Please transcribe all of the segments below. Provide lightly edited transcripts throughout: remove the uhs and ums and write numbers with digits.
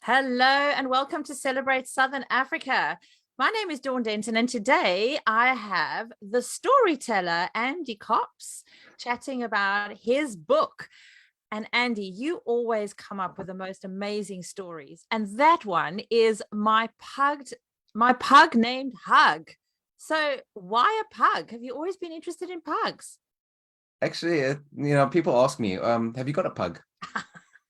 Hello and welcome to Celebrate Southern Africa. My name is Dawn Denton, and today I have the storyteller Andy Cops chatting about his book. And Andy, you always come up with the most amazing stories, and that one is my pug named Hug. So, why a pug? Have you always been interested in pugs? Actually, people ask me, have you got a pug?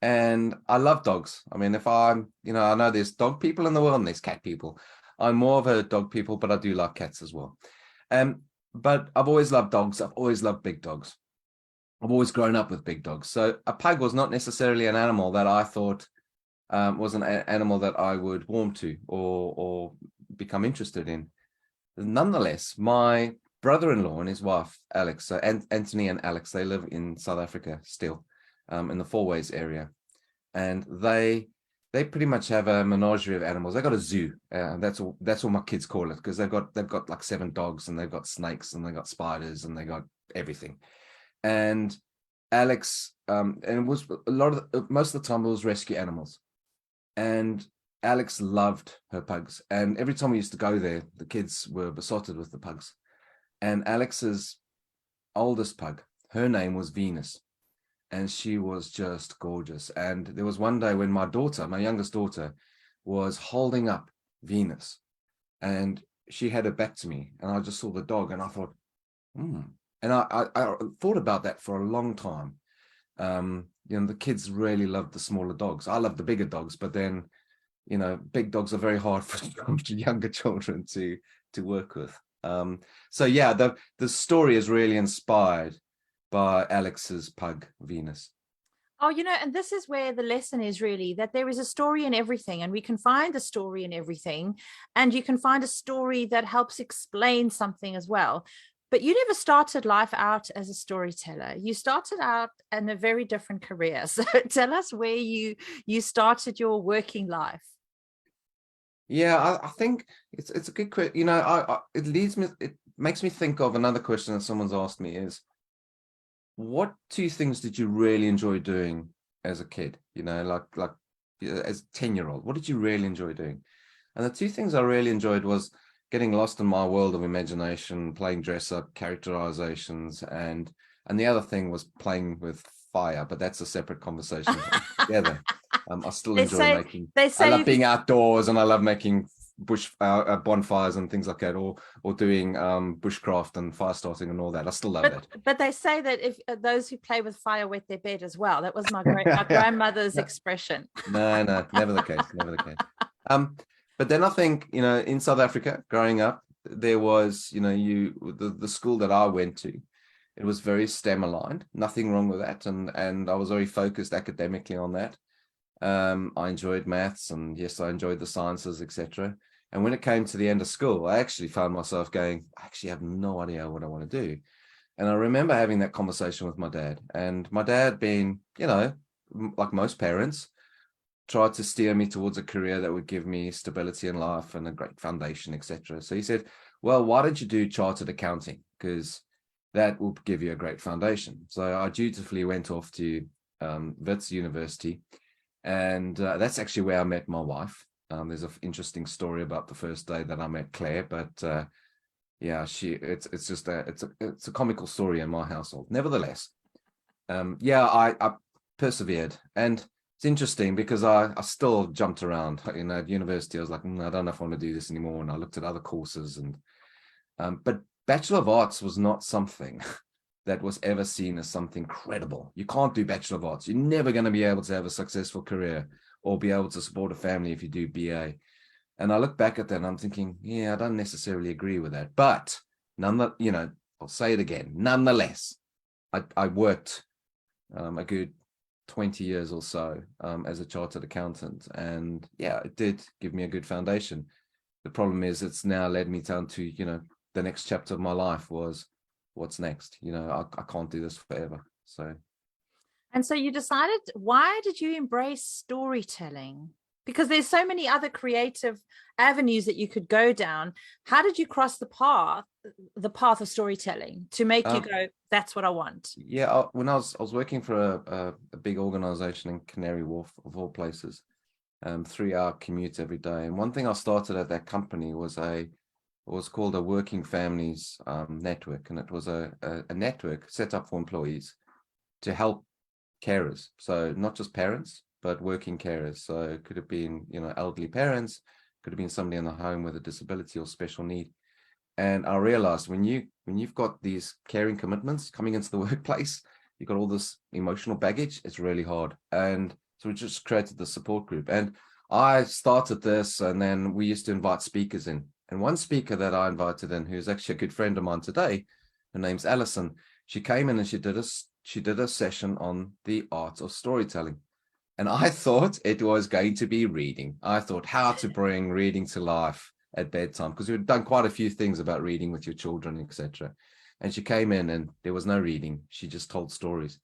And I love dogs. I mean, if I'm, I know there's dog people in the world and there's cat people. I'm more of a dog people, but I do like cats as well. But I've always loved dogs. I've always loved big dogs. I've always grown up with big dogs. So a pug was not necessarily an animal that I thought was an animal that I would warm to or become interested in. Nonetheless, my brother-in-law and his wife, Alex, so Anthony and Alex, they live in South Africa still, in the Fourways area. And they pretty much have a menagerie of animals. They got a zoo. That's all my kids call it, because they've got like 7 dogs, and they've got snakes, and they've got spiders, and they got everything. And Alex, and it was most of the time it was rescue animals. And Alex loved her pugs. And every time we used to go there, the kids were besotted with the pugs. And Alex's oldest pug, her name was Venus. And she was just gorgeous. And there was one day when my youngest daughter, was holding up Venus. And she had her back to me. And I just saw the dog and I thought, hmm. And I thought about that for a long time. The kids really loved the smaller dogs. I love the bigger dogs, but then big dogs are very hard for younger children to work with. So yeah, the story is really inspired by Alex's pug Venus. Oh, and this is where the lesson is really that there is a story in everything, and we can find a story in everything, and you can find a story that helps explain something as well. But you never started life out as a storyteller. You started out in a very different career. So tell us where you started your working life. Yeah, I think it's a good question. It makes me think of another question that someone's asked me is, what 2 things did you really enjoy doing as a kid? As a 10-year-old, what did you really enjoy doing? And the 2 things I really enjoyed was getting lost in my world of imagination, playing dress up, characterizations, and the other thing was playing with fire, but that's a separate conversation altogether. I still they enjoy say making. they I say love if you being outdoors, and I love making bush bonfires and things like that, or doing bushcraft and fire starting and all that. I still love that. but they say that if those who play with fire wet their bed as well. That was my grandmother's No, expression. no, never the case, never the case. Um, but then I think, in South Africa, growing up, there was, the school that I went to, it was very STEM aligned, nothing wrong with that. And I was very focused academically on that. I enjoyed maths, and yes, I enjoyed the sciences, etc. And when it came to the end of school, I actually found myself going, I actually have no idea what I want to do. And I remember having that conversation with my dad, and my dad being, like most parents, tried to steer me towards a career that would give me stability in life and a great foundation, etc. So he said, well, why don't you do chartered accounting? Because that will give you a great foundation. So I dutifully went off to Wits University, and that's actually where I met my wife. There's an interesting story about the first day that I met Claire, but yeah, it's a comical story in my household. Nevertheless, yeah, I persevered, and it's interesting because I still jumped around. At university, I was like, I don't know if I want to do this anymore, and I looked at other courses, and but Bachelor of Arts was not something that was ever seen as something credible. You can't do Bachelor of Arts. You're never going to be able to have a successful career or be able to support a family if you do BA. And I look back at that and I'm thinking, yeah, I don't necessarily agree with that. But I'll say it again. Nonetheless, I worked a good 20 years or so as a chartered accountant. And yeah, it did give me a good foundation. The problem is it's now led me down to, the next chapter of my life was, what's next? I can't do this forever. So And so you decided, why did you embrace storytelling? Because there's so many other creative avenues that you could go down. How did you cross the path of storytelling to make you um, go, that's what I want? yeah, when I was working for a big organization in Canary Wharf, of all places, 3-hour commute every day. And one thing I started at that company was called a working families network, and it was a network set up for employees to help carers. So not just parents, but working carers. So it could have been, elderly parents, could have been somebody in the home with a disability or special need. And I realized when you've got these caring commitments coming into the workplace, you've got all this emotional baggage, it's really hard. And so we just created the support group. And I started this, and then we used to invite speakers in. And one speaker that I invited in, who's actually a good friend of mine today, her name's Alison, she came in and she did a session on the art of storytelling. And I thought it was going to be reading. I thought how to bring reading to life at bedtime, because we've done quite a few things about reading with your children, etc. And she came in and there was no reading. She just told stories.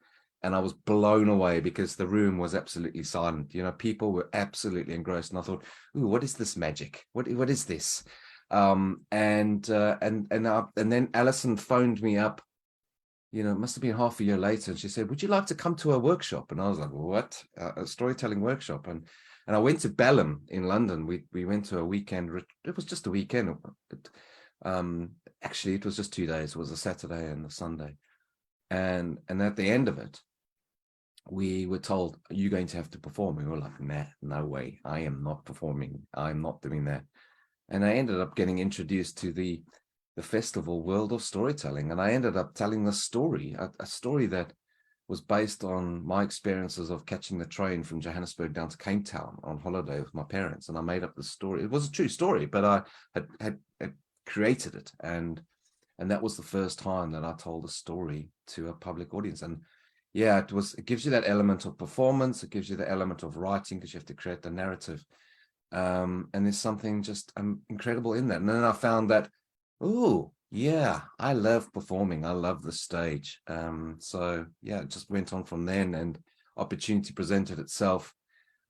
And I was blown away because the room was absolutely silent. People were absolutely engrossed. And I thought, ooh, what is this magic? What is this? And then Alison phoned me up, it must have been half a year later. And she said, would you like to come to a workshop? And I was like, what? A storytelling workshop? And I went to Belém in London. We went to a weekend. It was just a weekend. Actually, it was just 2 days. It was a Saturday and a Sunday. And at the end of it, we were told, are you going to have to perform? We were like, nah, no way. I am not performing. I'm not doing that. And I ended up getting introduced to the festival World of Storytelling. And I ended up telling the story, a story that was based on my experiences of catching the train from Johannesburg down to Cape Town on holiday with my parents. And I made up the story. It was a true story, but I had created it. And that was the first time that I told a story to a public audience. And yeah, it gives you that element of performance. It gives you the element of writing, because you have to create the narrative. And there's something just incredible in that. And then I found that, oh yeah, I love performing. I love the stage. So yeah, it just went on from then, and opportunity presented itself.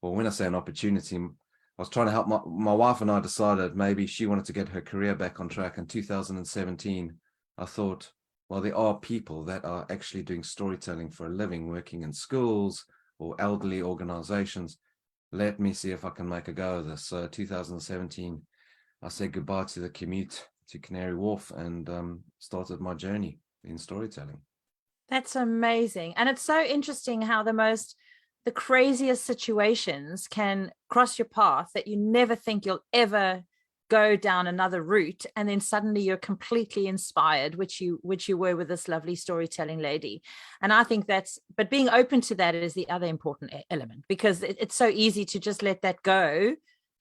Well, when I say an opportunity, I was trying to help my wife, and I decided maybe she wanted to get her career back on track in 2017. I thought, well, there are people that are actually doing storytelling for a living, working in schools or elderly organizations. Let me see if I can make a go of this. So 2017, I said goodbye to the commute to Canary Wharf and started my journey in storytelling. That's amazing. And it's so interesting how the craziest situations can cross your path that you never think you'll ever go down another route, and then suddenly you're completely inspired, which you were with this lovely storytelling lady. And I think but being open to that is the other important element, because it's so easy to just let that go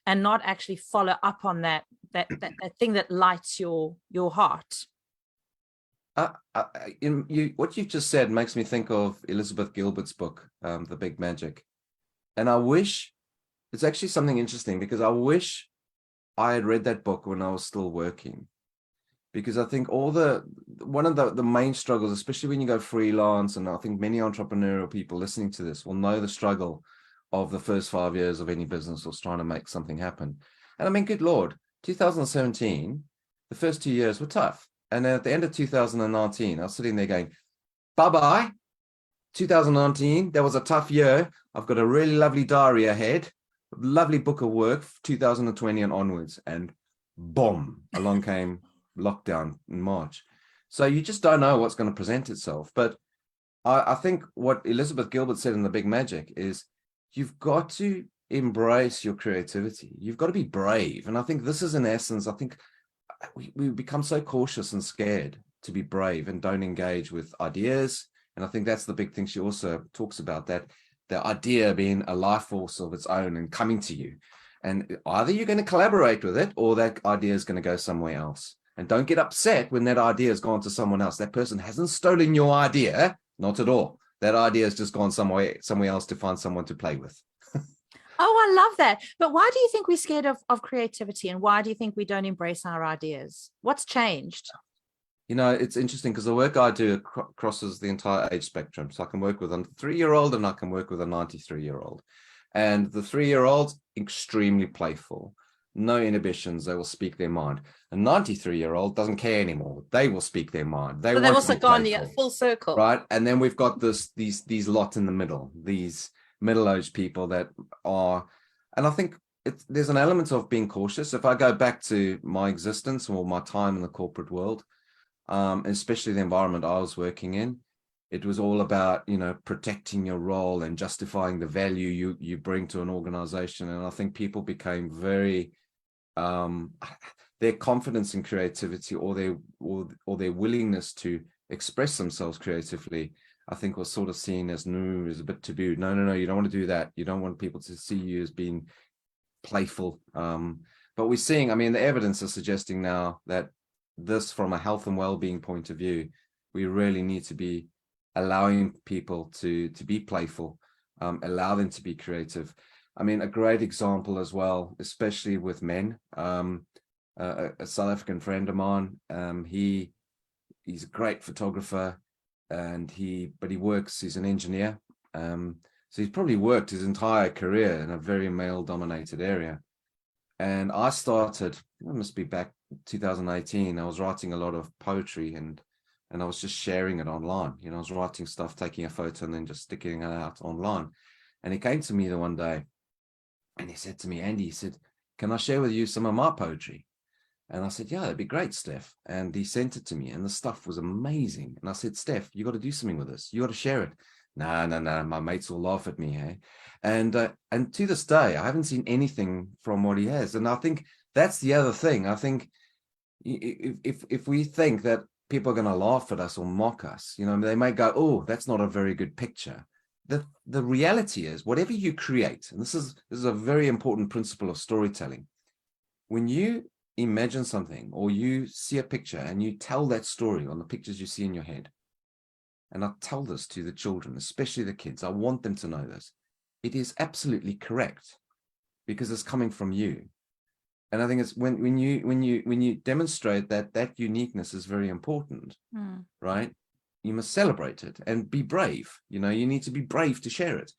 and not actually follow up on that thing that lights your heart. What you've just said makes me think of Elizabeth Gilbert's book, The Big Magic. And I wish, it's actually something interesting, because I wish I had read that book when I was still working, because I think one of the main struggles, especially when you go freelance, and I think many entrepreneurial people listening to this will know the struggle of the first 5 years of any business was trying to make something happen. And I mean, good Lord, 2017, the first 2 years were tough. And then at the end of 2019, I was sitting there going, bye-bye, 2019, that was a tough year. I've got a really lovely diary ahead, lovely book of work, 2020 and onwards. And boom, along came lockdown in March. So you just don't know what's going to present itself. But I think what Elizabeth Gilbert said in The Big Magic is you've got to embrace your creativity. You've got to be brave. And I think this is in essence, I think we become so cautious and scared to be brave and don't engage with ideas. And I think that's the big thing she also talks about, that the idea being a life force of its own and coming to you. And either you're going to collaborate with it, or that idea is going to go somewhere else. And don't get upset when that idea has gone to someone else. That person hasn't stolen your idea, not at all. That idea has just gone somewhere else to find someone to play with. Oh, I love that. But why do you think we're scared of creativity, and why do you think we don't embrace our ideas? What's changed? It's interesting because the work I do crosses the entire age spectrum. So I can work with a 3-year-old and I can work with a 93-year-old. And the 3-year-old, extremely playful, no inhibitions. They will speak their mind. A 93-year-old doesn't care anymore. They will speak their mind. They've also gone full circle, right? And then we've got these lot in the middle, these middle-aged people that are And I think there's an element of being cautious. If I go back to my existence or my time in the corporate world, especially the environment I was working in, it was all about, protecting your role and justifying the value you bring to an organization. And I think people became very, their confidence in creativity or their willingness to express themselves creatively, I think was sort of seen as no, is a bit taboo. No, you don't want to do that. You don't want people to see you as being playful. But we're seeing, the evidence is suggesting now that this, from a health and well-being point of view, we really need to be allowing people to be playful, allow them to be creative. A great example as well, especially with men, a South African friend of mine, he's a great photographer, and he's an engineer. So he's probably worked his entire career in a very male-dominated area. And I started, it must be back 2018, I was writing a lot of poetry and I was just sharing it online. I was writing stuff, taking a photo and then just sticking it out online. And he came to me the one day and he said to me, Andy, he said, can I share with you some of my poetry? And I said, yeah, that'd be great, Steph. And he sent it to me and the stuff was amazing. And I said, Steph, you got to do something with this. You got to share it. No, my mates will laugh at me, hey? And to this day, I haven't seen anything from what he has. And I think that's the other thing. I think if we think that people are going to laugh at us or mock us, they may go, oh, that's not a very good picture. The reality is, whatever you create, and this is a very important principle of storytelling. When you imagine something or you see a picture and you tell that story on the pictures you see in your head, and I tell this to the children, especially the kids, I want them to know this. It is absolutely correct because it's coming from you. And I think it's when you demonstrate that uniqueness is very important, right? You must celebrate it and be brave. You need to be brave to share it.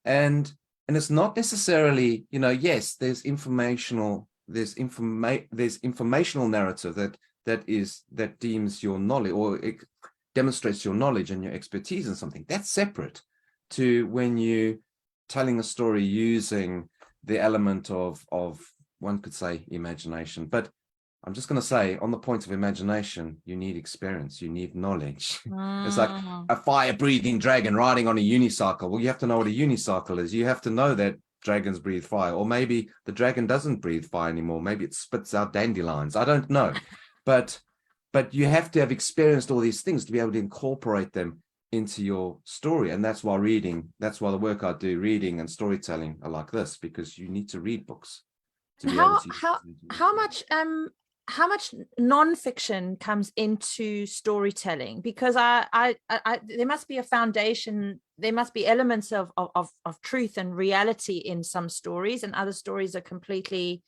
And it's not necessarily, yes, there's informational narrative that deems your knowledge, or it demonstrates your knowledge and your expertise in something. That's separate to when you telling a story using the element of one could say imagination. But I'm just going to say, on the point of imagination, you need experience, you need knowledge. It's like a fire-breathing dragon riding on a unicycle. Well, you have to know what a unicycle is. You have to know that dragons breathe fire, or maybe the dragon doesn't breathe fire anymore. Maybe it spits out dandelions. I don't know. But you have to have experienced all these things to be able to incorporate them into your story. And that's why the work I do, reading and storytelling, are like this, because you need to read books. How much non-fiction comes into storytelling? Because I there must be a foundation, there must be elements of truth and reality in some stories, and other stories are completely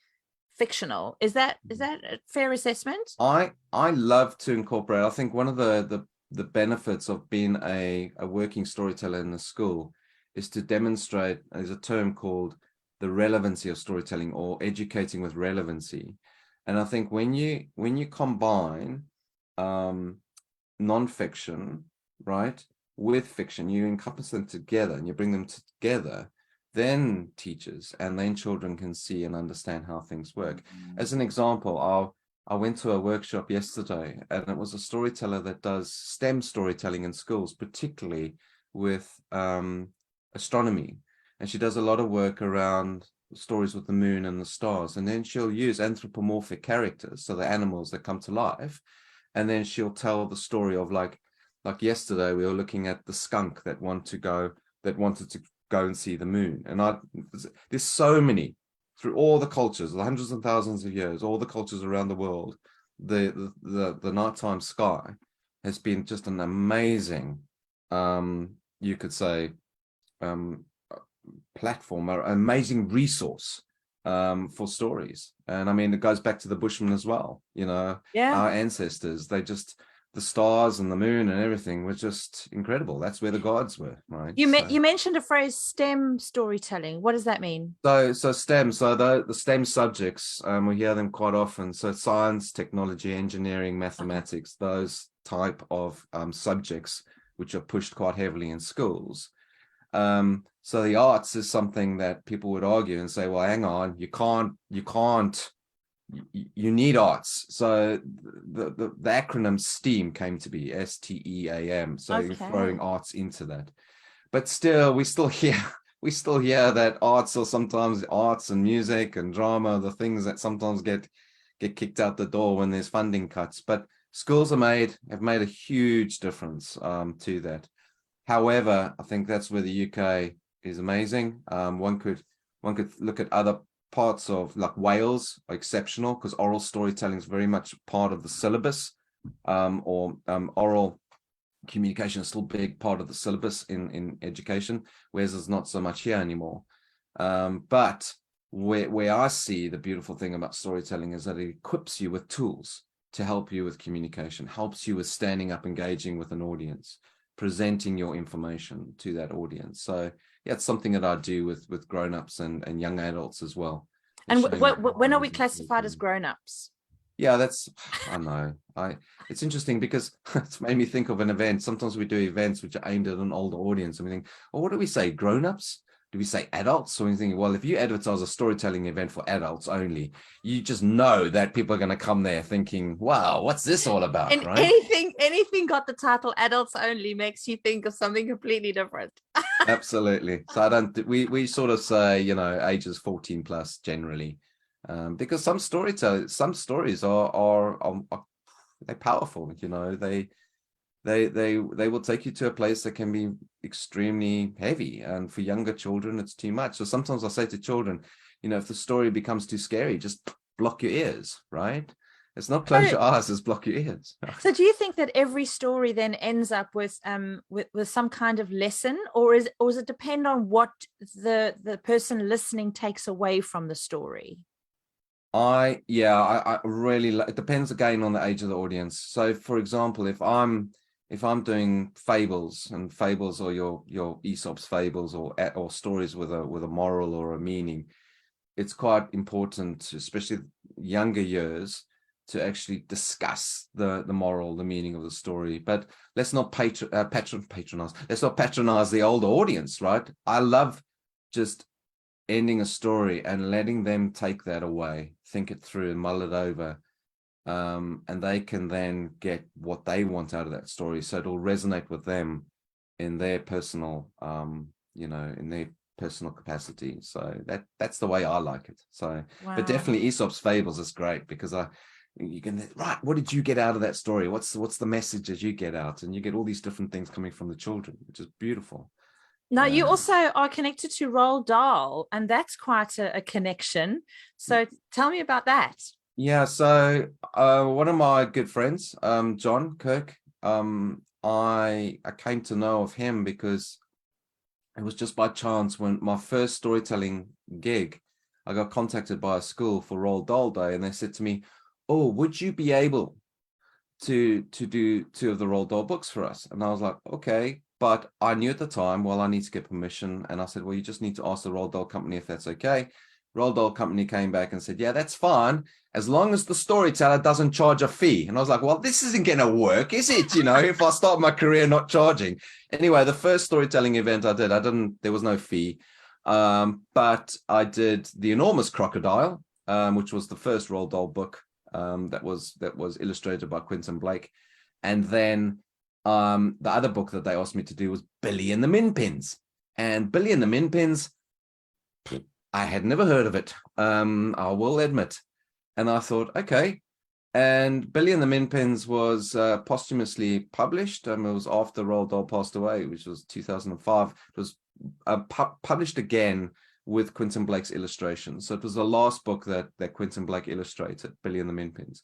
fictional. Is that a fair assessment? I love to incorporate. I think one of the benefits of being a working storyteller in the school is to demonstrate, there's a term called the relevancy of storytelling, or educating with relevancy. And I think when you combine non-fiction, right, with fiction, you encompass them together and you bring them together, then teachers and then children can see and understand how things work. As an example, I went to a workshop yesterday, and it was a storyteller that does STEM storytelling in schools, particularly with astronomy. And she does a lot of work around stories with the moon and the stars. And then she'll use anthropomorphic characters, so the animals that come to life. And then she'll tell the story of like yesterday, we were looking at the skunk that wanted to go and see the moon. And there's so many, through all the cultures, the hundreds and thousands of years, all the cultures around the world, the nighttime sky has been just an amazing, you could say, platform, or amazing resource for stories. And it goes back to the Bushmen as well. Our ancestors, the stars and the moon and everything was just incredible. That's where the gods were, right? You mentioned a phrase, STEM storytelling. What does that mean? So STEM, the STEM subjects, we hear them quite often. So science, technology, engineering, mathematics, those type of subjects which are pushed quite heavily in schools. So the arts is something that people would argue and say, well, hang on, you can't, you need arts. So the acronym STEAM came to be, STEAM. So you're throwing Okay. arts into that. But still, we still hear that arts are sometimes arts and music and drama, the things that sometimes get kicked out the door when there's funding cuts. But schools have made a huge difference to that. However, I think that's where the UK is amazing. One could look at other parts of, like, Wales are exceptional because oral storytelling is very much part of the syllabus, or oral communication is still a big part of the syllabus in education, whereas it's not so much here anymore. But where I see the beautiful thing about storytelling is that it equips you with tools to help you with communication, helps you with standing up, engaging with an audience, presenting your information to that audience. So yeah, it's something that I do with grown-ups and young adults as well. And when are we classified as grown-ups? Yeah, that's, I know. It's interesting because it's made me think of an event. Sometimes we do events which are aimed at an older audience, and we think, oh, what do we say? Grown-ups? Do we say adults? So we think, well, if you advertise a storytelling event for adults only, you just know that people are going to come there thinking, wow, what's this all about, And right? anything got the title adults only makes you think of something completely different. Absolutely. So I don't, we sort of say, ages 14 plus generally, because some stories are they're powerful. They will take you to a place that can be extremely heavy, and for younger children it's too much. So sometimes I say to children, if the story becomes too scary, just block your ears, right? It's not close your eyes, it's block your ears. So do you think that every story then ends up with some kind of lesson, or does it depend on what the person listening takes away from the story? I really, it depends again on the age of the audience. So for example, if I'm doing fables, and fables or your Aesop's fables or stories with a moral or a meaning, it's quite important, especially younger years, to actually discuss the moral, the meaning of the story. But let's not patronize. Let's not patronize the older audience, right? I love just ending a story and letting them take that away, think it through and mull it over. And they can then get what they want out of that story. So it'll resonate with them in their personal, in their personal capacity. So that's the way I like it. So, Wow. but definitely Aesop's fables is great because you can, right, what did you get out of that story? What's the message that you get out? And you get all these different things coming from the children, which is beautiful. Now, you also are connected to Roald Dahl, and that's quite a connection. So tell me about that. Yeah, so one of my good friends, John Kirk, I came to know of him because it was just by chance when my first storytelling gig, I got contacted by a school for Roald Dahl Day, and they said to me, oh, would you be able to do 2 of the Roald Dahl books for us? And I was like, okay. But I knew at the time, well, I need to get permission. And I said, well, you just need to ask the Roald Dahl company if that's okay. Roald Dahl company came back and said, yeah, that's fine, as long as the storyteller doesn't charge a fee. And I was like, well, this isn't going to work, is it? If I start my career not charging. Anyway, the first storytelling event I didn't, there was no fee. But I did The Enormous Crocodile, which was the first Roald Dahl book that was illustrated by Quentin Blake. And then the other book that they asked me to do was Billy and the Minpins. And Billy and the Minpins, I had never heard of it, I will admit. And I thought, okay. And Billy and the Minpins was posthumously published. It was after Roald Dahl passed away, which was 2005. It was published again with Quentin Blake's illustrations. So it was the last book that Quentin Blake illustrated, Billy and the Minpins.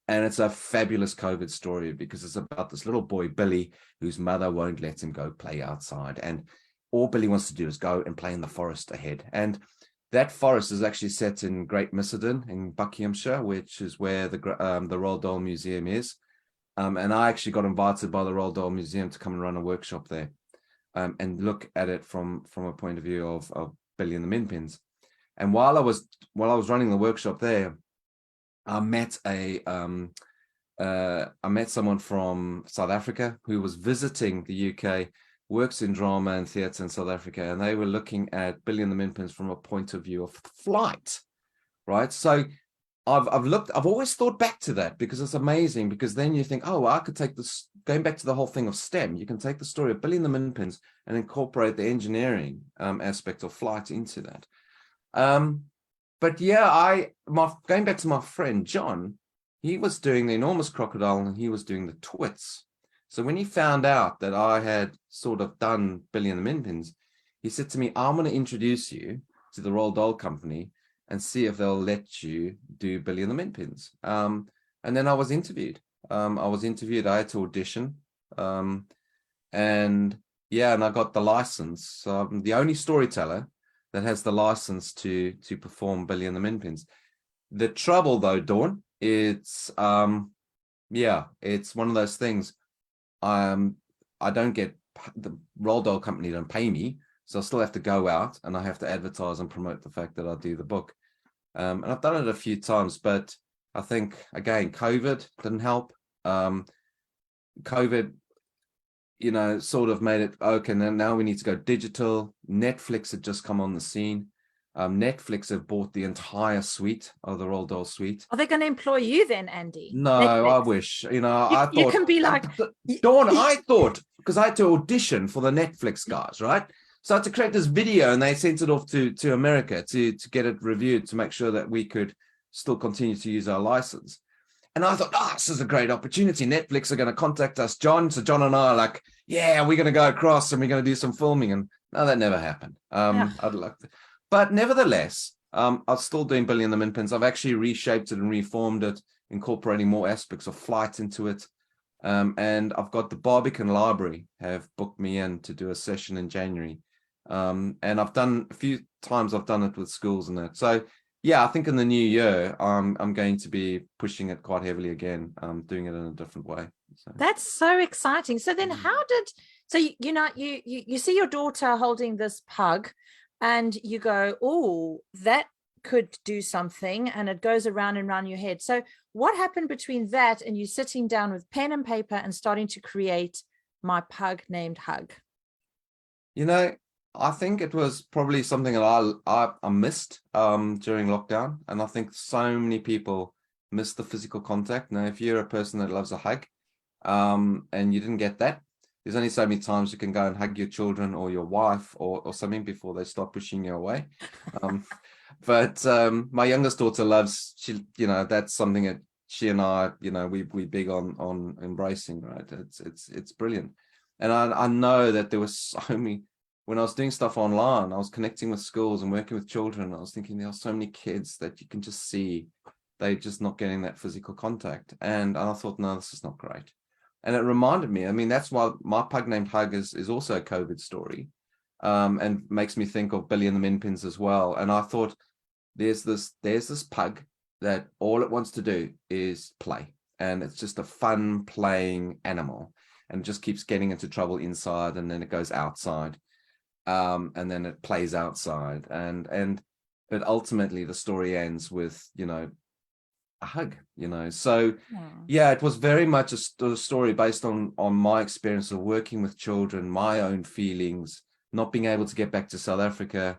And it's a fabulous COVID story because it's about this little boy, Billy, whose mother won't let him go play outside. And all Billy wants to do is go and play in the forest ahead. And that forest is actually set in Great Missedon in Buckinghamshire, which is where the Roald Dahl Museum is. And I actually got invited by the Roald Dahl Museum to come and run a workshop there and look at it from a point of view of Billy and the Minpins. And while I was running the workshop there, I met someone from South Africa who was visiting the UK works in drama and theatre in South Africa, and they were looking at Billy and the Minpins from a point of view of flight, right? So I've always thought back to that because it's amazing, because then you think, oh, well, I could take this, going back to the whole thing of STEM, you can take the story of Billy and the Minpins and incorporate the engineering aspect of flight into that. But yeah, going back to my friend John, he was doing the enormous crocodile and he was doing the twits. So when he found out that I had sort of done Billy and the Minpins, he said to me, I'm going to introduce you to the Roald Dahl Company and see if they'll let you do Billy and the Minpins. And then I was interviewed. I had to audition. And yeah, and I got the license. So I'm the only storyteller that has the license to perform Billy and the Minpins. The trouble though, Dawn, it's it's one of those things. I don't get, the Roald Dahl Company don't pay me, so I still have to go out and I have to advertise and promote the fact that I do the book. And I've done it a few times, but I think again, COVID didn't help. COVID, sort of made it okay. Now we need to go digital. Netflix had just come on the scene. Netflix have bought the entire suite of the Roald Dahl suite. Are they going to employ you then, Andy? No, Netflix? I wish. I thought you can be like Dawn. I thought, because I had to audition for the Netflix guys, right? So I had to create this video, and they sent it off to America to get it reviewed to make sure that we could still continue to use our license. And I thought, this is a great opportunity. Netflix are going to contact us, John. So John and I are like, yeah, we're going to go across and we're going to do some filming. And no, that never happened. I'd like to. But nevertheless, I'm still doing Billy and the Minpins. I've actually reshaped it and reformed it, incorporating more aspects of flight into it. And I've got the Barbican Library have booked me in to do a session in January. And I've done a few times, I've done it with schools and that. So yeah, I think in the new year, I'm going to be pushing it quite heavily again, doing it in a different way. So. That's so exciting. So then you see your daughter holding this pug and you go, oh, that could do something, and it goes around and around your head. So what happened between that and you sitting down with pen and paper and starting to create My Pug Named Hug? I think it was probably something that I missed during lockdown. And I think so many people miss the physical contact. Now, if you're a person that loves a hug and you didn't get that, there's only so many times you can go and hug your children or your wife or something before they start pushing you away. But my youngest daughter loves, that's something that she and I, we big on embracing, right? It's brilliant. And I know that there was so many, when I was doing stuff online, I was connecting with schools and working with children. I was thinking there are so many kids that you can just see they're just not getting that physical contact. And I thought, no, this is not great. And it reminded me, that's why My Pug Named Hug is also a COVID story, and makes me think of Billy and the Minpins as well. And I thought, there's this pug that all it wants to do is play. And it's just a fun playing animal, and it just keeps getting into trouble inside, and then it goes outside. And then it plays outside, but ultimately the story ends with a hug. So yeah, it was very much a story based on my experience of working with children, my own feelings, not being able to get back to South Africa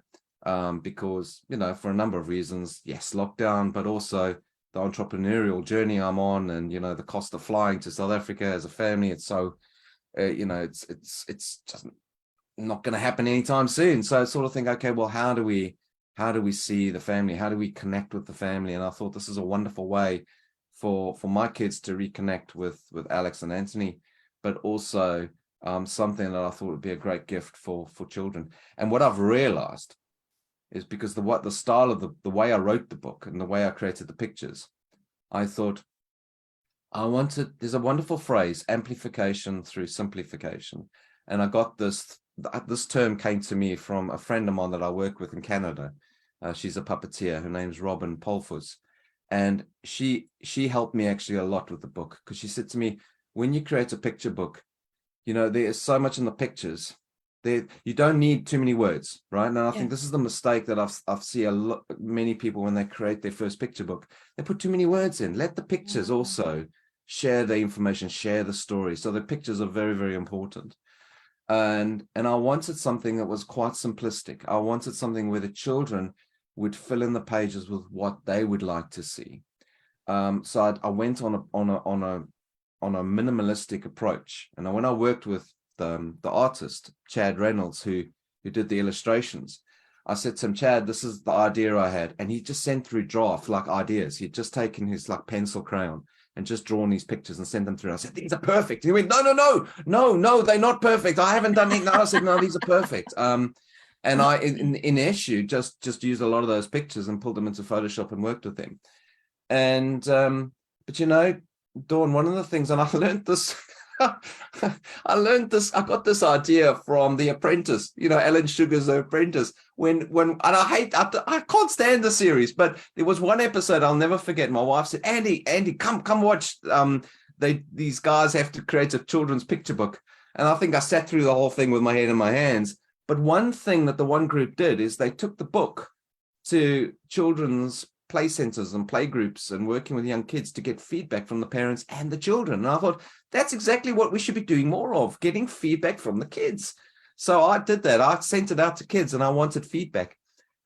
because for a number of reasons, yes, lockdown, but also the entrepreneurial journey I'm on, and the cost of flying to South Africa as a family. It's so it's just not going to happen anytime soon. So I sort of think, okay, well, how do we see the family? How do we connect with the family? And I thought this is a wonderful way for my kids to reconnect with Alex and Anthony, but also something that I thought would be a great gift for children. And what I've realized is, because the style of the way I wrote the book and the way I created the pictures, I thought there's a wonderful phrase, amplification through simplification. And I got this term came to me from a friend of mine that I work with in Canada. She's a puppeteer. Her name's Robin Polfus. And she helped me actually a lot with the book, because she said to me, when you create a picture book, there is so much in the pictures. You don't need too many words, right? And I think this is the mistake that I've seen many people when they create their first picture book. They put too many words in. Let the pictures also share the information, share the story. So the pictures are very, very important. And I wanted something that was quite simplistic. I wanted something where the children would fill in the pages with what they would like to see. So I went on a minimalistic approach. And when I worked with the artist Chad Reynolds, who did the illustrations, I said to him, Chad, this is the idea I had, and he just sent through draft like ideas. He'd just taken his like pencil crayon and just drawn these pictures and sent them through. I said, these are perfect. He went, no, they're not perfect. I haven't done it. No, I said, no, these are perfect. And I in issue just used a lot of those pictures and pulled them into Photoshop and worked with them. And but you know, Dawn, one of the things, and I learned this I got this idea from The Apprentice, you know, Alan Sugar's The Apprentice. And I can't stand the series, but there was one episode I'll never forget. My wife said, Andy, come watch. These guys have to create a children's picture book. And I think I sat through the whole thing with my head in my hands. But one thing that the one group did is they took the book to children's play centers and play groups and working with young kids to get feedback from the parents and the children. And I thought, that's exactly what we should be doing more of, getting feedback from the kids. So I did that. I sent it out to kids and I wanted feedback.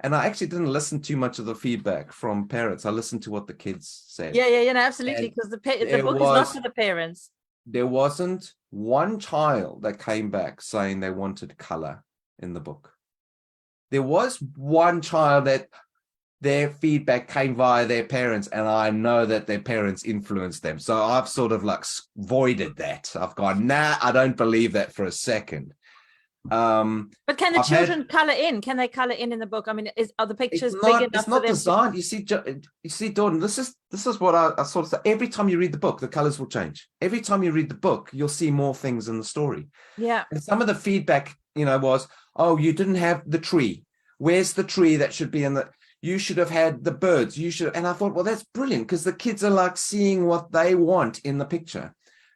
And I actually didn't listen too much of the feedback from parents. I listened to what the kids said. Yeah, no, absolutely. Because the book is not for the parents. There wasn't one child that came back saying they wanted color in the book. There was one child that their feedback came via their parents, and I know that their parents influenced them. So I've sort of like voided that. I've gone, nah, I don't believe that for a second. But can the children color in? Can they color in the book? I mean, are the pictures big enough? It's not designed. You see, Dawn. This is what I sort of say. Every time you read the book, the colors will change. Every time you read the book, you'll see more things in the story. Yeah. And some of the feedback, you know, was, oh, you didn't have the tree. Where's the tree that should be in the? You should have had the birds. You should. And I thought, well, that's brilliant because the kids are like seeing what they want in the picture.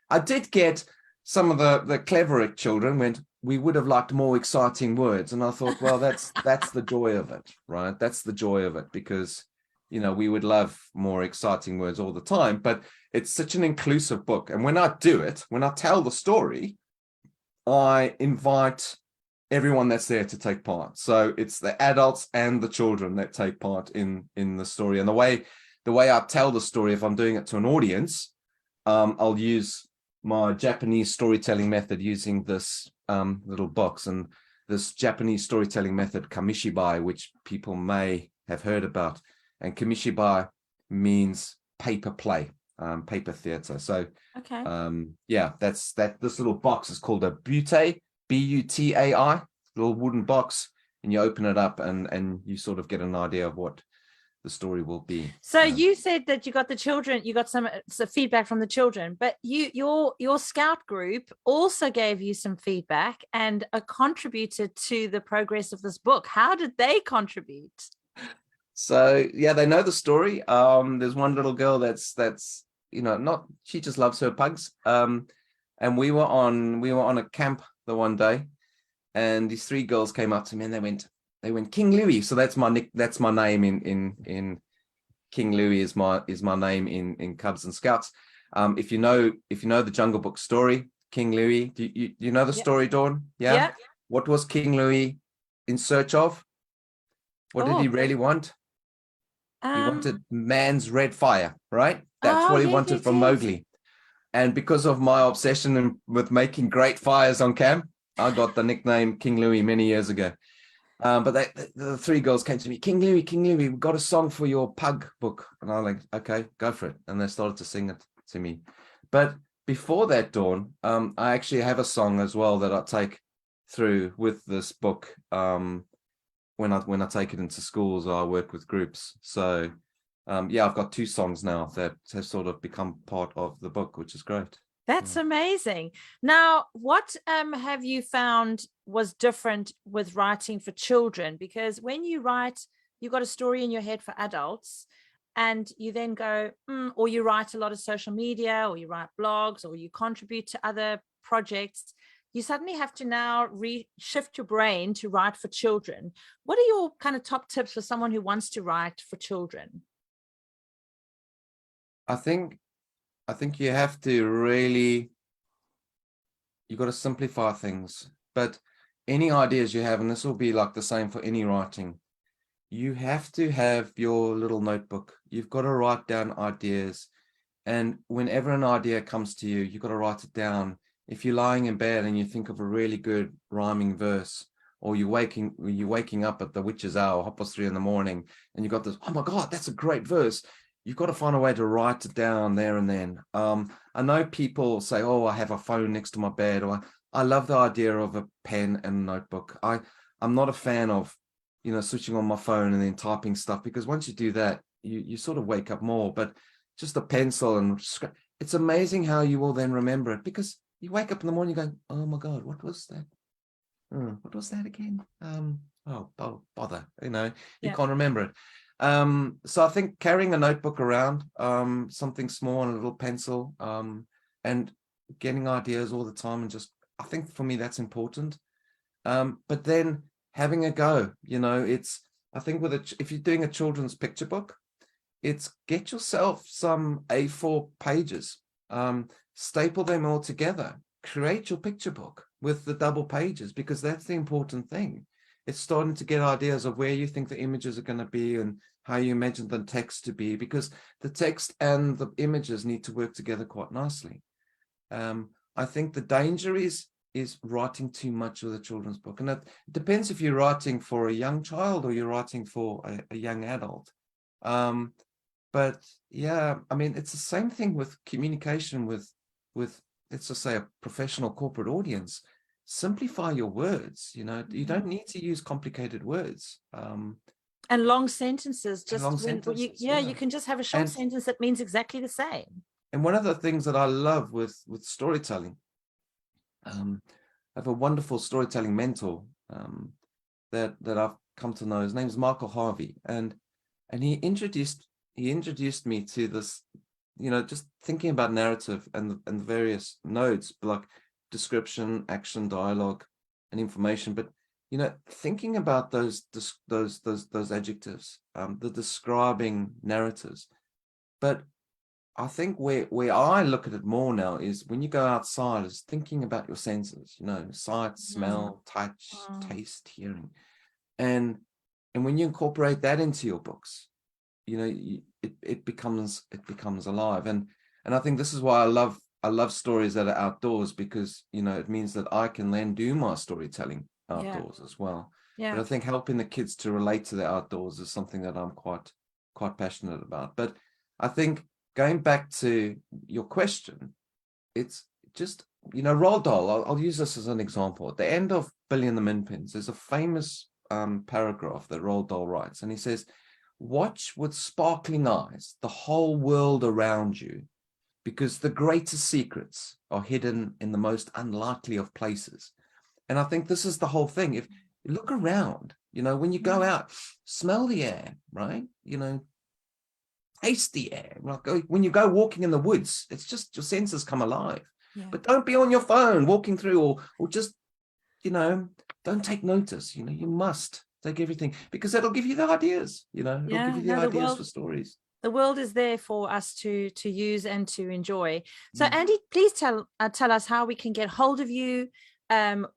I did get some of the cleverer children went, we would have liked more exciting words. And I thought, well, that's the joy of it, right? That's the joy of it because, you know, we would love more exciting words all the time, but it's such an inclusive book. And when I do it, when I tell the story, I invite everyone that's there to take part. So it's the adults and the children that take part in the story. And the way I tell the story, if I'm doing it to an audience, I'll use my Japanese storytelling method using this little box, and this Japanese storytelling method, kamishibai, which people may have heard about. And kamishibai means paper play, paper theater. So okay, this little box is called a butai, butai, little wooden box, and you open it up and you sort of get an idea of what the story will be. So you said that you got the children, you got some feedback from the children, but your scout group also gave you some feedback and contributed to the progress of this book. How did they contribute? So yeah, they know the story. There's one little girl that's you know, she just loves her pugs. And we were on a camp the one day, and these three girls came up to me and they went King Louis. So that's my name in King Louis is my name in Cubs and Scouts. If you know the Jungle Book story, King Louis, do you know the story, Dawn? Yeah. What was King Louis in search of? What did he really want? He wanted man's red fire, right? That's what he wanted from Mowgli. And because of my obsession with making great fires on camp, I got the nickname King Louis many years ago. But the three girls came to me, King Louis, we've got a song for your pug book. And I'm like, okay, go for it. And they started to sing it to me. But before that, Dawn, I actually have a song as well that I take through with this book when I take it into schools or I work with groups. So I've got two songs now that have sort of become part of the book, which is great. That's amazing. Now, what have you found was different with writing for children? Because when you write, you've got a story in your head for adults, and you then go, or you write a lot of social media, or you write blogs, or you contribute to other projects. You suddenly have to now shift your brain to write for children. What are your kind of top tips for someone who wants to write for children? I think you have to really, you've got to simplify things. but any ideas you have, and this will be like the same for any writing, you have to have your little notebook. You've got to write down ideas. And whenever an idea comes to you, you've got to write it down. If you're lying in bed and you think of a really good rhyming verse, or you're waking up at the witch's hour, 3:30 in the morning, and you got this, oh my God, that's a great verse. You've got to find a way to write it down there and then. I know people say, oh, I have a phone next to my bed, or I love the idea of a pen and a notebook. I'm not a fan of, switching on my phone and then typing stuff, because once you do that, you sort of wake up more. But just a pencil and it's amazing how you will then remember it, because you wake up in the morning going, oh my God, what was that? What was that again? Bother, you can't remember it. So I think carrying a notebook around, something small and a little pencil, and getting ideas all the time, and just, I think for me that's important. But then having a go, I think if you're doing a children's picture book, it's get yourself some A4 pages, staple them all together, create your picture book with the double pages, because that's the important thing. It's starting to get ideas of where you think the images are going to be and how you imagine the text to be, because the text and the images need to work together quite nicely. I think the danger is writing too much with a children's book. And it depends if you're writing for a young child or you're writing for a young adult. But yeah, I mean, it's the same thing with communication with let's just say a professional corporate audience. Simplify your words. You don't need to use complicated words. And long sentences. Just long sentences, you can just have a short sentence that means exactly the same. And one of the things that I love with storytelling, I have a wonderful storytelling mentor that I've come to know. His name's Michael Harvey, and he introduced me to this, just thinking about narrative and the various nodes, like description, action, dialogue, and information. But thinking about those adjectives, the describing narratives. But I think where I look at it more now is when you go outside, is thinking about your senses, sight, smell, touch, taste, hearing, and when you incorporate that into your books, it becomes alive. And I think this is why I love stories that are outdoors, because it means that I can then do my storytelling outdoors as well. But I think helping the kids to relate to the outdoors is something that I'm quite passionate about. But I think going back to your question, it's just, Roald Dahl, I'll use this as an example. At the end of Billy and the Minpins, there's a famous paragraph that Roald Dahl writes, and he says, watch with sparkling eyes the whole world around you, because the greatest secrets are hidden in the most unlikely of places. And I think this is the whole thing. If you look around, when you go out, smell the air, right? Taste the air. Like when you go walking in the woods, it's just your senses come alive. But don't be on your phone walking through, or just, don't take notice. You must take everything, because that'll give you the ideas, it'll give you the ideas for stories. The world is there for us to use and to enjoy. So Andy, please tell us how we can get hold of you.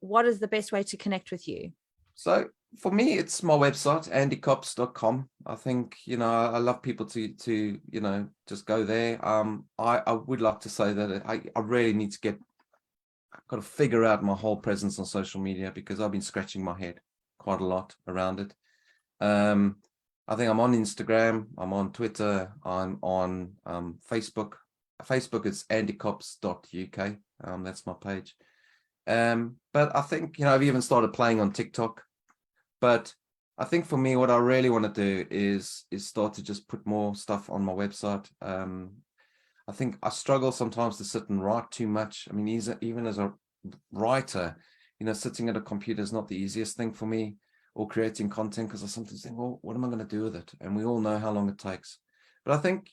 What is the best way to connect with you? So for me, it's my website, andycops.com. I think, I love people to just go there. I would like to say that I really need to I've got to figure out my whole presence on social media, because I've been scratching my head quite a lot around it. I think I'm on Instagram, I'm on Twitter, I'm on Facebook. Facebook is andycops.uk. That's my page. But I think, I've even started playing on TikTok. But I think for me, what I really want to do is start to just put more stuff on my website. I think I struggle sometimes to sit and write too much. I mean, even as a writer, sitting at a computer is not the easiest thing for me, or creating content, because I sometimes think, well, what am I going to do with it? And we all know how long it takes. But I think,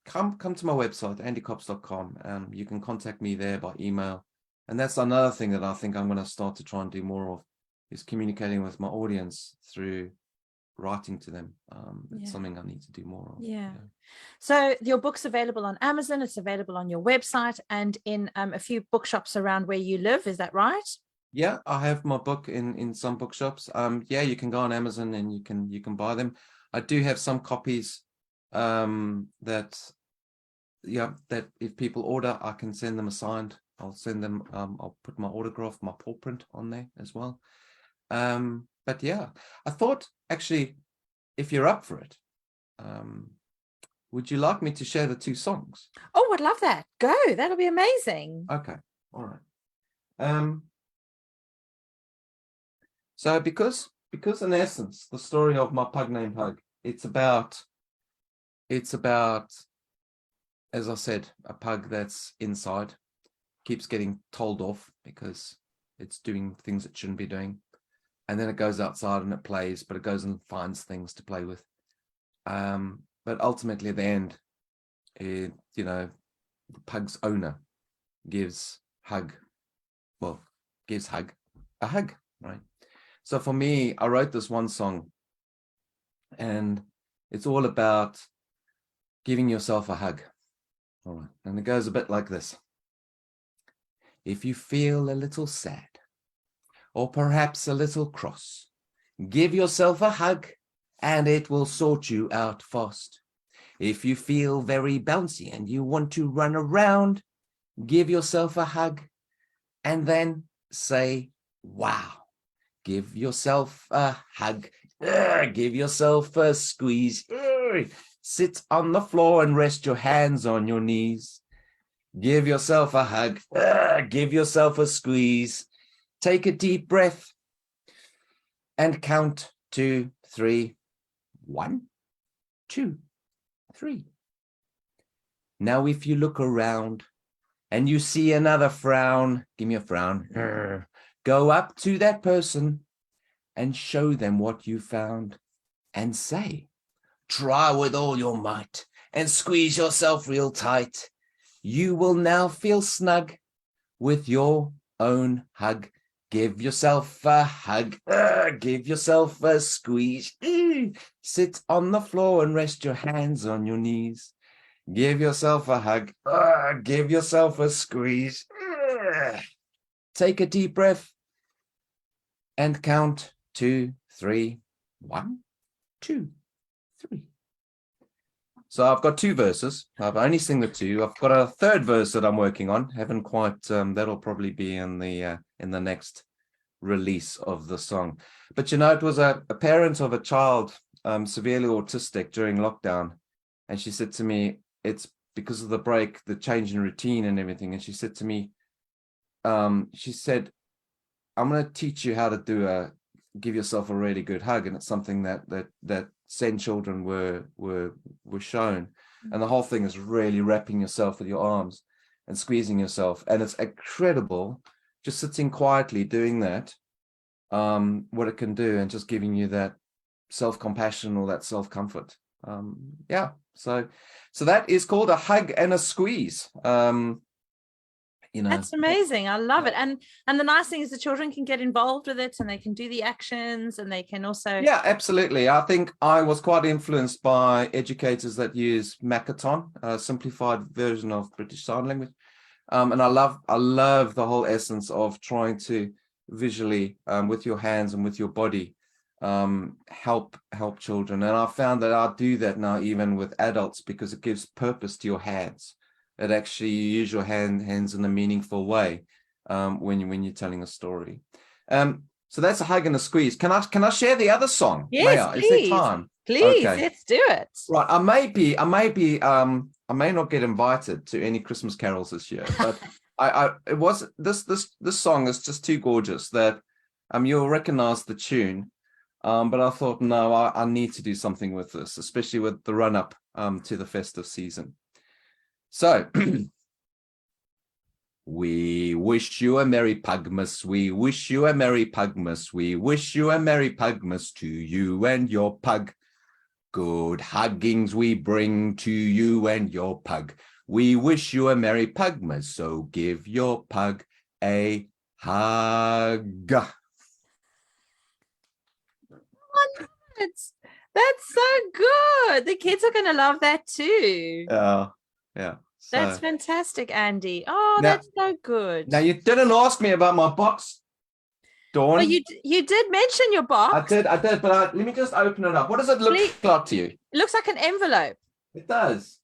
come to my website, andycops.com. You can contact me there by email. And that's another thing that I think I'm going to start to try and do more of, is communicating with my audience through writing to them. It's something I need to do more of. So your book's available on Amazon, it's available on your website, and in a few bookshops around where you live, is that right? Yeah, I have my book in some bookshops. Yeah, you can go on Amazon and you can buy them. I do have some copies that that if people order, I can send them a signed. I'll send them. I'll put my autograph, my paw print on there as well. But yeah, I thought actually, if you're up for it, would you like me to share the two songs? Oh, I'd love that. Go. That'll be amazing. Okay, all right. So because in essence, the story of my pug named Hug, it's about, as I said, a pug that's inside, keeps getting told off because it's doing things it shouldn't be doing. And then it goes outside and it plays, but it goes and finds things to play with. But ultimately at the end, the pug's owner gives Hug a hug, right? So for me, I wrote this one song and it's all about giving yourself a hug. All right. And it goes a bit like this. If you feel a little sad or perhaps a little cross, give yourself a hug and it will sort you out fast. If you feel very bouncy and you want to run around, give yourself a hug and then say, wow. Give yourself a hug. Give yourself a squeeze. Sit on the floor and rest your hands on your knees. Give yourself a hug. Give yourself a squeeze. Take a deep breath and count 2, 3. 1, 2, 3. Now, if you look around and you see another frown, give me a frown. Go up to that person and show them what you found and say, try with all your might and squeeze yourself real tight. You will now feel snug with your own hug. Give yourself a hug. Give yourself a squeeze. Sit on the floor and rest your hands on your knees. Give yourself a hug. Give yourself a squeeze. Take a deep breath and count 2, 3. 1, 2, 3. So I've got 2 verses. I've only sing the 2. I've got a third verse that I'm working on. Haven't quite. That'll probably be in the next release of the song. But it was a parent of a child severely autistic during lockdown, and she said to me, "It's because of the break, the change in routine and everything." And she said to me, she said, I'm going to teach you how to give yourself a really good hug. And it's something that Zen children were shown. And the whole thing is really wrapping yourself with your arms and squeezing yourself. And it's incredible just sitting quietly doing that, what it can do, and just giving you that self-compassion or that self-comfort. Yeah. So that is called a hug and a squeeze. That's amazing. I love it. And the nice thing is the children can get involved with it and they can do the actions and they can also. Yeah, absolutely. I think I was quite influenced by educators that use Makaton, a simplified version of British Sign Language. And I love the whole essence of trying to visually, with your hands and with your body, help children. And I found that I do that now even with adults because it gives purpose to your hands. It actually, you use your hands in a meaningful way when you're telling a story. So that's a hug and a squeeze. Can I share the other song? Yes, please. Is there time? Please, okay. Let's do it. Right. I may not get invited to any Christmas carols this year, but it was this song is just too gorgeous that you'll recognize the tune. But I thought, no, I need to do something with this, especially with the run up to the festive season. So, we wish you a Merry Pugmas. We wish you a Merry Pugmas. We wish you a Merry Pugmas to you and your pug. Good huggings we bring to you and your pug. We wish you a Merry Pugmas, so give your pug a hug. That's so good. The kids are going to love that too. Yeah. That's fantastic, Andy. Oh, that's so good. Now, you didn't ask me about my box. Dawn. Well, you did mention your box. I did, but let me just open it up. What does it look like to you? It looks like an envelope. It does.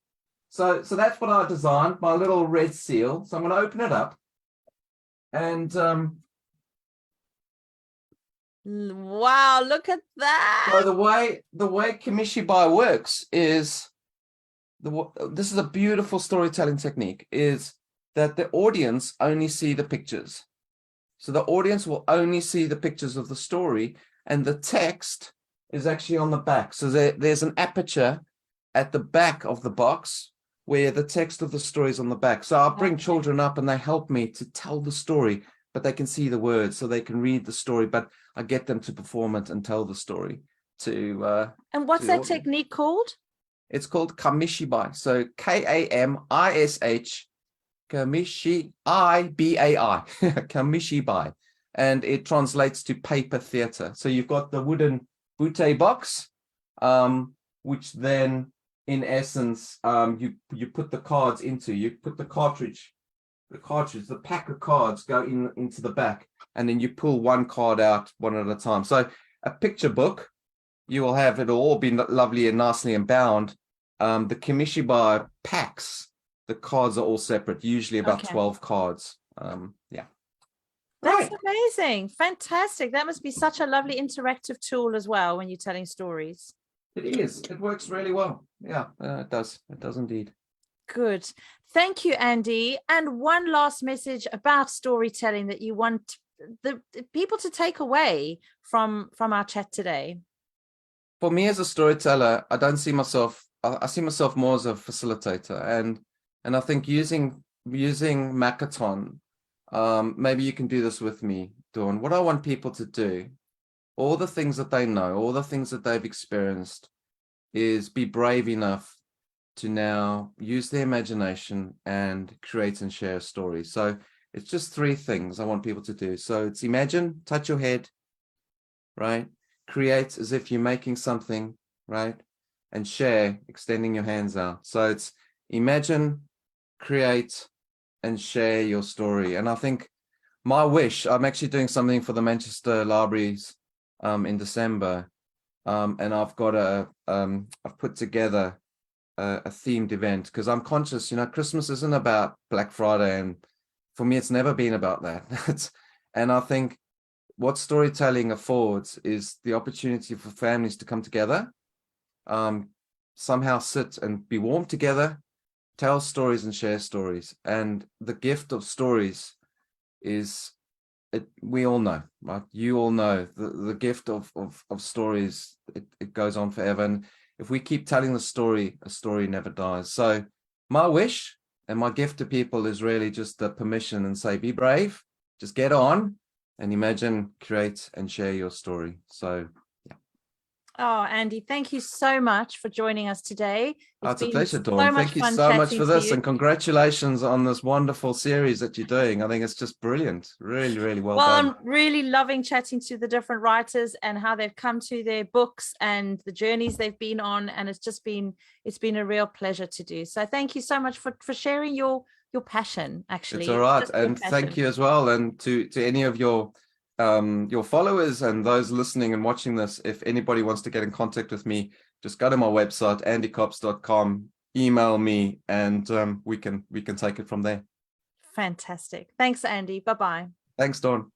So that's what I designed, my little red seal. So I'm going to open it up. And wow, look at that. so the way Kamishibai works is this is a beautiful storytelling technique, is that the audience only see the pictures. So the audience will only see the pictures of the story, and the text is actually on the back. So there's an aperture at the back of the box where the text of the story is on the back. So I'll bring children up and they help me to tell the story, but they can see the words, so they can read the story, but I get them to perform it and tell the story to and what's that technique called? It's called Kamishibai. So Kamish, Kamishibai, Kamishibai, and it translates to paper theater. So you've got the wooden butte box, which then in essence you put the cards into. You put the pack of cards go into the back, and then you pull one card out one at a time. So a picture book, you will have it all be lovely and nicely and bound. The Kamishibai packs, the cards are all separate, usually about 12 cards. Yeah. That's amazing. Fantastic. That must be such a lovely interactive tool as well when you're telling stories. It is. It works really well. Yeah, it does. It does indeed. Good. Thank you, Andy. And one last message about storytelling that you want the people to take away from our chat today. For me as a storyteller, I don't see myself, I see myself more as a facilitator. And I think using Makaton, maybe you can do this with me, Dawn. What I want people to do, all the things that they know, all the things that they've experienced, is be brave enough to now use their imagination and create and share a story. So it's just 3 things I want people to do. So it's imagine, touch your head, right? Create as if you're making something, right? And share, extending your hands out. So it's imagine, create, and share your story. And I think my wish, I'm actually doing something for the Manchester Libraries in December. And I've got I've put together a themed event, because I'm conscious, Christmas isn't about Black Friday, and for me it's never been about that. And I think what storytelling affords is the opportunity for families to come together, somehow sit and be warm together, tell stories and share stories. And the gift of stories is, we all know, right? You all know the gift of stories, it goes on forever. And if we keep telling the story, a story never dies. So my wish and my gift to people is really just the permission and say, be brave, just get on and imagine, create, and share your story. So yeah. Oh, Andy, thank you so much for joining us today. It's a pleasure, Dawn. Thank you so much for this, and congratulations on this wonderful series that you're doing. I think it's just brilliant. Really, really well done. I'm really loving chatting to the different writers and how they've come to their books and the journeys they've been on. And it's been a real pleasure to do. So thank you so much for sharing your passion, actually. It's all right. And thank you as well. And to any of your followers and those listening and watching this, if anybody wants to get in contact with me, just go to my website, andycops.com, email me, and we can take it from there. Fantastic. Thanks, Andy. Bye-bye. Thanks, Dawn.